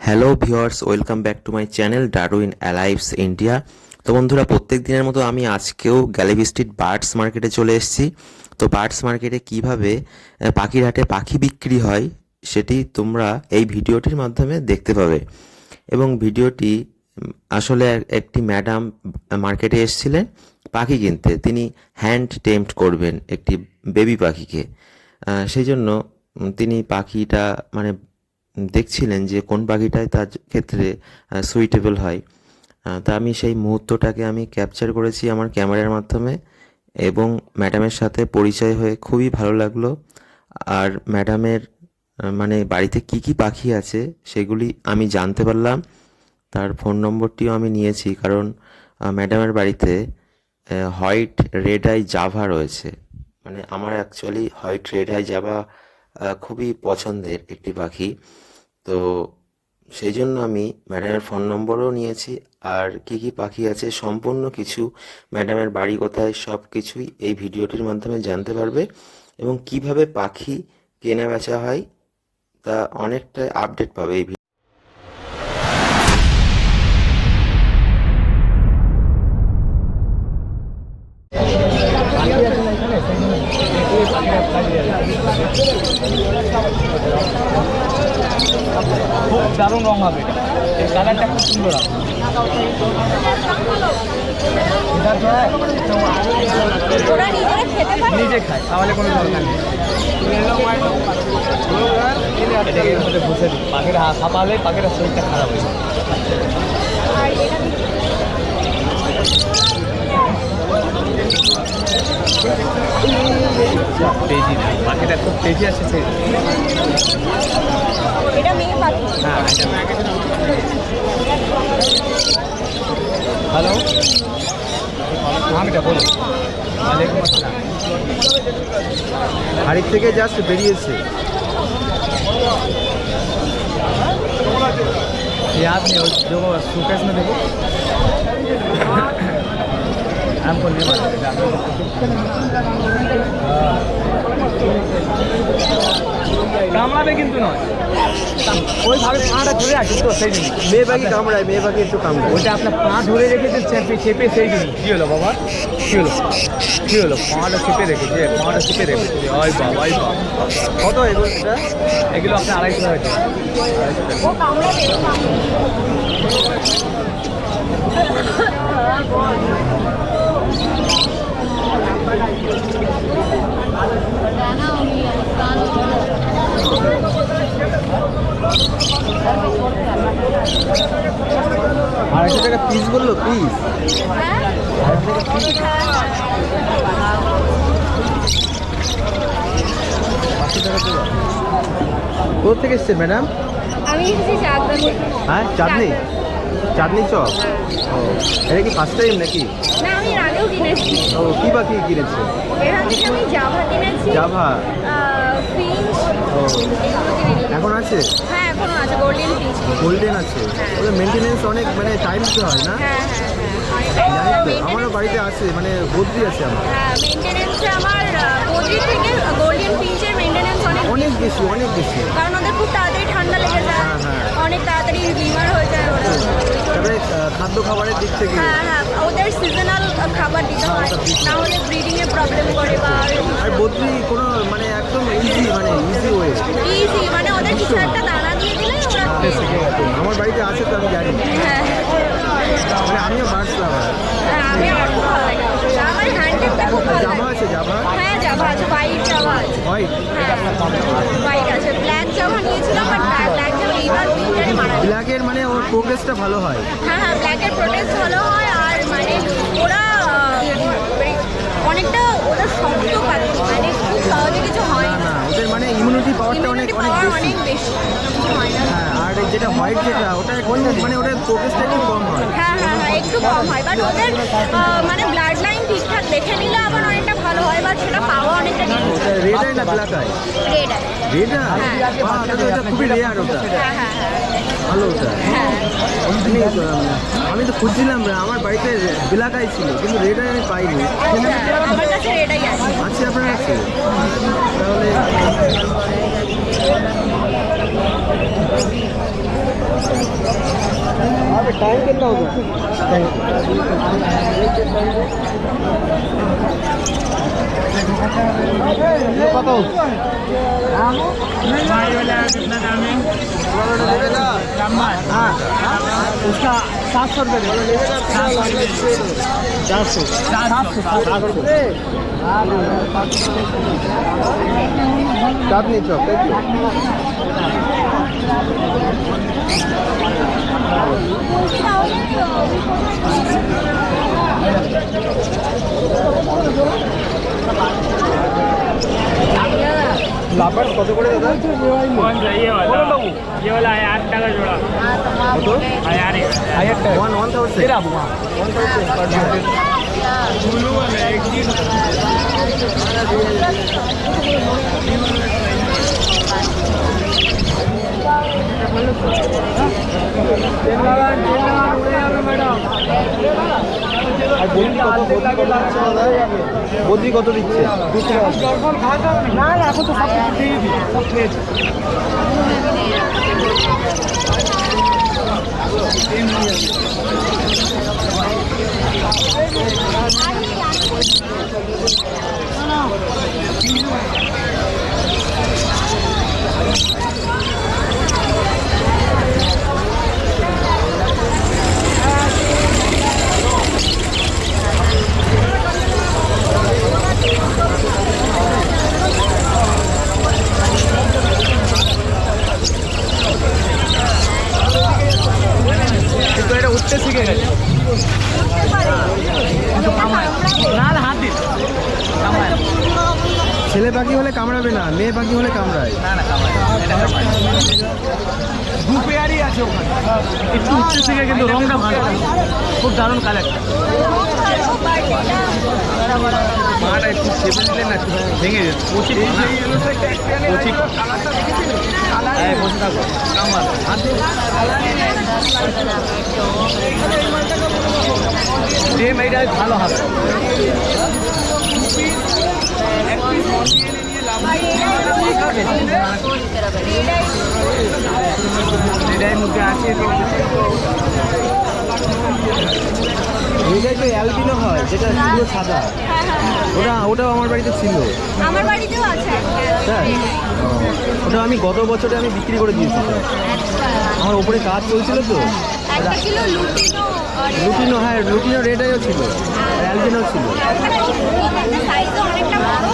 Hello viewers, welcome back to my channel Darwin alives India. তো বন্ধুরা, প্রত্যেক দিনের মতো আমি আজকেও গ্যালিভি স্ট্রিট বার্ডস মার্কেটে চলে এসেছি। তো বার্ডস মার্কেটে কিভাবে পাখির হাটে পাখি বিক্রি হয় সেটি তোমরা এই ভিডিওটির মাধ্যমে দেখতে পাবে। এবং ভিডিওটি আসলে একটি ম্যাডাম মার্কেটে এসেছিলেন পাখি কিনতে। তিনি হ্যান্ড টেম্পট করবেন একটি বেবি পাখিকে। সেই জন্য তিনি পাখিটা দেখছিলেন যে কোন পাখিটাই তার ক্ষেত্রে সুইটেবল হয়। তা আমি সেই মুহূর্তটাকে আমি ক্যাপচার করেছি আমার ক্যামেরার মাধ্যমে এবং ম্যাডামের সাথে পরিচয় হয়ে খুবই ভালো লাগলো। আর ম্যাডামের বাড়িতে কি কি পাখি আছে সেগুলি আমি জানতে পারলাম। তার ফোন নম্বরটিও আমি নিয়েছি, কারণ ম্যাডামের বাড়িতে হোয়াইট রেড আই জাভা রয়েছে। আমার actually white red eye Java খুবই পছন্দের একটি পাখি। তো সেই জন্য আমি ম্যাডামের ফোন নম্বরও নিয়েছি। আর কি কি পাখি আছে সম্পূর্ণ কিছু, ম্যাডামের বাড়ি কোথায়, সব কিছুই এই ভিডিওটির মাধ্যমে জানতে পারবে। এবং কিভাবে পাখি কেনা বেচা হয় তা অনেকটা আপডেট পাবে এই ভিডিও। খুব দারুণ রং হবে, এই কালারটা খুব সুন্দর হবে। নিজে খায়, তাহলে কোনো দরকার নেই। বুঝে দিই, পাখিরা হাঁপালে পাখিরা শরীরটা খারাপ হয়ে যায়। তেজি না, পাখিটা খুব তেজি আসছে। হ্যাঁ, হ্যালো, নামটা বলুন। ওয়ালাইকুম আসসালাম। বাড়ির থেকে জাস্ট বেরিয়েছে। याद नहीं हो जो सूकेस में देखो हमको नहीं मालूम। কামড়াবে কিন্তু নয়, ওইভাবে পাটা ধরে আছে তো সেই জিনিস। মেয়ে পাখি কামড়ায়, মেয়ে পাখি একটু কামড়ায়। ওইটা আপনার পা ধরে রেখেছে চেপে চেপে, সেই জিনিস। কী হলো বাবা, কী হলো, কী হলো? পাটা চেপে রেখেছে, পাটা চেপে রেখেছে। ওই বাবা, ওই বাবা। কত এগুলো? এগুলো আপনার 250 হয়েছে। আড়াইশো টাকা পিস বললো, পিস। কোথা থেকে এসছে ম্যাডাম? আমি এসেছি চাকদা থেকে। হ্যাঁ, চাঁদনি, চাঁদনি চক। ও, এটা কি ফার্স্ট টাইম নাকি? না, আমি এর আগেও কিনেছি। ও, কি পাখি কিনেছে? এখান থেকে আমি জাভা কিনেছি, জাভা। ফিঞ্চ, ও, এগুলো কিনে নিলাম। এখন আছে? হ্যাঁ, এখনো আছে, গোল্ডেন ফিঞ্চ। গোল্ডেন আছে। ওদের মেনটেনেন্স অনেক, টাইম দিতে হয় না? হ্যাঁ হ্যাঁ হ্যাঁ, জানিস তো, আমারও বাড়িতে আছে, বদ্রি আছে আমার। হ্যাঁ, মেনটেনেন্সে আমার বদ্রির থেকে গোল্ডেন ফিঞ্চের মেনটেনেন্স অনেক বেশি, অনেক বেশি। কারণ ওদের খুব তাড়াতাড়ি ঠান্ডা লেগে যায়, হ্যাঁ, হ্যাঁ। অনেক তাড়াতাড়ি বিমার হয়ে যায় ওরা। তারপরে খাদ্য খাবারের দিক থেকে হ্যাঁ হ্যাঁ, ওদের সিজনাল খাবার দিতে হয়, না হলে ব্রিডিংয়ে প্রবলেম করে বা আর বদ্রি কোনো একদম ইজি, ইজি ওয়ে। ইজি, ওদের কিছু একটা দানা দিয়ে দিলে ওরা খেয়ে নেয়। আমার বাড়িতে আছে তো আমি জানি। হ্যাঁ আমিও বার্ডস লাভার। আমি আমার খুব ভালো লাগে, আমার হ্যান্ডটেপটা খুব ভালো জাভা লাগে। আছে, জাভা। হ্যাঁ, জাভা আছে, হোয়াইট জাভা আছে। হোয়াইট। হ্যাঁ, হোয়াইট আছে, ব্ল্যাক জাভা নিয়েছিলাম, বাট ব্ল্যাক জাভা এইবার উইন্টারে মারা গেছে। ব্ল্যাকের ওর প্রোগ্রেসটা ভালো হয়। হ্যাঁ হ্যাঁ, ব্ল্যাকের প্রোটেক্ট ভালো হয়। আর ওরা অনেকটা ওরা শক্ত পাখি, খুব সহজে কিছু হয় না। ওদের ইমিউনিটি পাওয়ারটা অনেক Immunity অনেক power বেশি। অনেক বেশি, কিছু হয় না। হ্যাঁ, আর যেটা হোয়াইট, ওটা ওদের প্রোগ্রেসটা একটু কম হয়। হ্যাঁ হ্যাঁ হ্যাঁ, একটু কম হয়, বাট ওদের ব্লাড লাইন ঠিকঠাক দেখে নিলে আবার অনেকটা ভালো হয়, বা সেটা পাওয়া অনেকটা ডিফিকাল্ট। রেড আই না black eye? Red eye. Red eye, এটা খুবই রেয়ার। ওটা হ্যাঁ হ্যাঁ হ্যাঁ ভালো। ওটা হ্যাঁ। আমি তো খুঁজছিলাম, আমার বাড়িতে ব্ল্যাক আই ছিল, কিন্তু রেড আই আমি পাইনি। আচ্ছা, আমার কাছে রেড আই আছে। আছে আপনার কাছে? তাহলে कितना होगा? ये बताओ हाँ उसका 700 रुपये 400 चांदनी चौक लापाट कत করে দাদা? ये वाला है 8 টাকা जोड़ा কত? 1000 টাকা 1000 तेरा बुआ 1000 ब्लू वाला एक दिन আর বদ্রি কত দিচ্ছে? না না এখন তো সব কিছু দিয়ে দিই সব খেয়েছি কিন্তু এটা উঠতে শিখে গেছে না না হাত দিন কামড়ায় ছেলে পাখি হলে কামড়াবে না, মেয়ে পাখি হলে কামড়ায়। না না কামড়ায় এটা কামড়ায় দু পেয়ারই আছে ওখানে একটু উঠতে শিখে কিন্তু রংটা ভালো খুব দারুণ কালারটা মাটা একটু চেপে দিলে না ভেঙে যেত কচি কচি বসে থাকো কামাল ডিম এইটা ভালো হবে এটাই মধ্যে আছে এটাই তো অ্যালবিনো হয় যেটা পুরো সাদা, ওটাও আমার বাড়িতে ছিল। আমার বাড়িতেও আছে হ্যাঁ ওটা আমি গত বছরে আমি বিক্রি করে দিয়েছি। আমার ওপরে কাজ চলছিল তো। একটা ছিল লুটিনো লুটিনো, হ্যাঁ লুটিনো রেডাইও ছিল, অ্যালবিনো ছিল। সাইজও অনেকটা বড়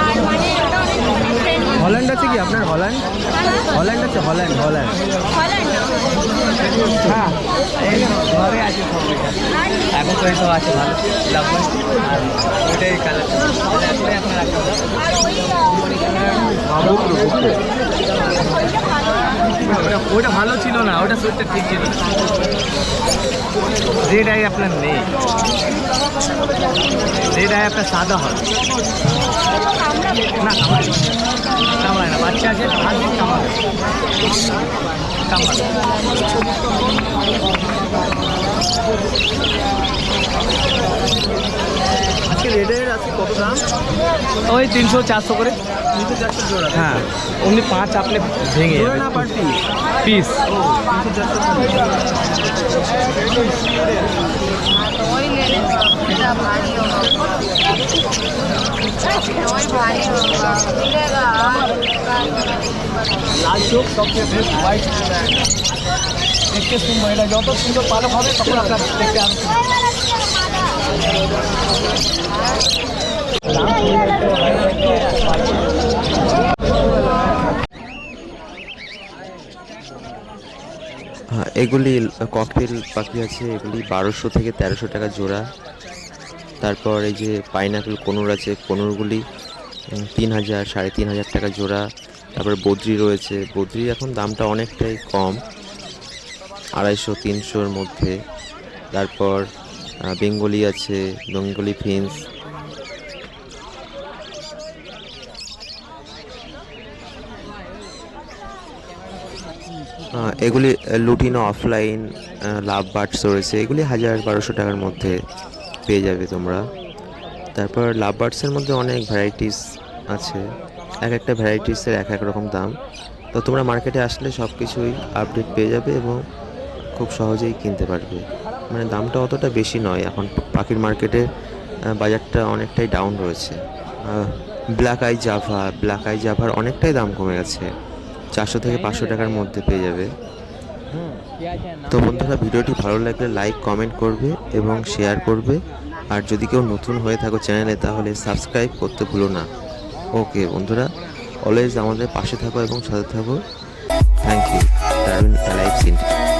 আর মানে ওটা অনেক ফ্রেন্ডলি হল্যান্ড আছে কি আপনার? হল্যান্ড হল্যান্ড আছে, হল্যান্ড হল্যান্ড হল্যান্ড হ্যাঁ ঘরে আছে সব এখন তো এইসব আছে ভালো লাগবে আর ওইটাই কালার আপনার রাখতে আর ওই ওইটা ভালো ছিল না, ওটা সত্যি ঠিক ছিল রেড আই আপনার নেই, রেড আই আপনার সাদা হয় না কামড়ায় না বাচ্চা আছে আর দিন কামড়ায় কামড়ায় আজকে রেডের আছে কত দাম? ওই 300-400 করে 300-400 জোড়া। হ্যাঁ অমনি 5 আপনি ভেঙে জোড়া যাবে না পার পিস? পিস वही ले लें मेरा भारी होगा वही भारी होगा मिलेगा লাল চোখ সবচেয়ে বেস্ট হোয়াইট দেখতে সুন্দর, এটা যত সুন্দর পালক হবে তখন আপনার দেখতে আরো হ্যাঁ এগুলি ককটেল পাখি আছে, এগুলি 1200 থেকে 1300 টাকা জোড়া। তারপর এই যে পাইনাপেল কনুর আছে, কনুরগুলি 3000 3500 টাকা জোড়া। তারপর বদ্রি রয়েছে, বদ্রির এখন দামটা অনেকটাই কম, 250-300-র মধ্যে। তারপর বেঙ্গলি আছে, বেঙ্গলি ফিন্স। এগুলি লুটিনো অফলাইন লাভ বার্ডস রয়েছে, এগুলি 1000-1200 টাকার মধ্যে পেয়ে যাবে তোমরা। তারপর লাভ বার্ডসের মধ্যে অনেক ভ্যারাইটিস আছে, এক একটা ভ্যারাইটিসের এক এক রকম দাম। তো তোমরা মার্কেটে আসলে সব কিছুই আপডেট পেয়ে যাবে এবং খুব সহজেই কিনতে পারবে। মানে দামটা অতটা বেশি নয়, এখন পাখির মার্কেটে বাজারটা অনেকটাই ডাউন রয়েছে। ব্ল্যাক আই জাভার অনেকটাই দাম কমে গেছে, 400 থেকে 500 টাকার মধ্যে পেয়ে যাবে। তো বন্ধুরা, ভিডিওটি ভালো লাগলে লাইক কমেন্ট করবে এবং শেয়ার করবে। আর যদি কেউ নতুন হয়ে থাকো চ্যানেলে তাহলে সাবস্ক্রাইব করতে ভুলো না। ওকে বন্ধুরা, অলওয়েজ আমাদের পাশে থাকো এবং সাথে থাকো। Thank you. Darwin life's India.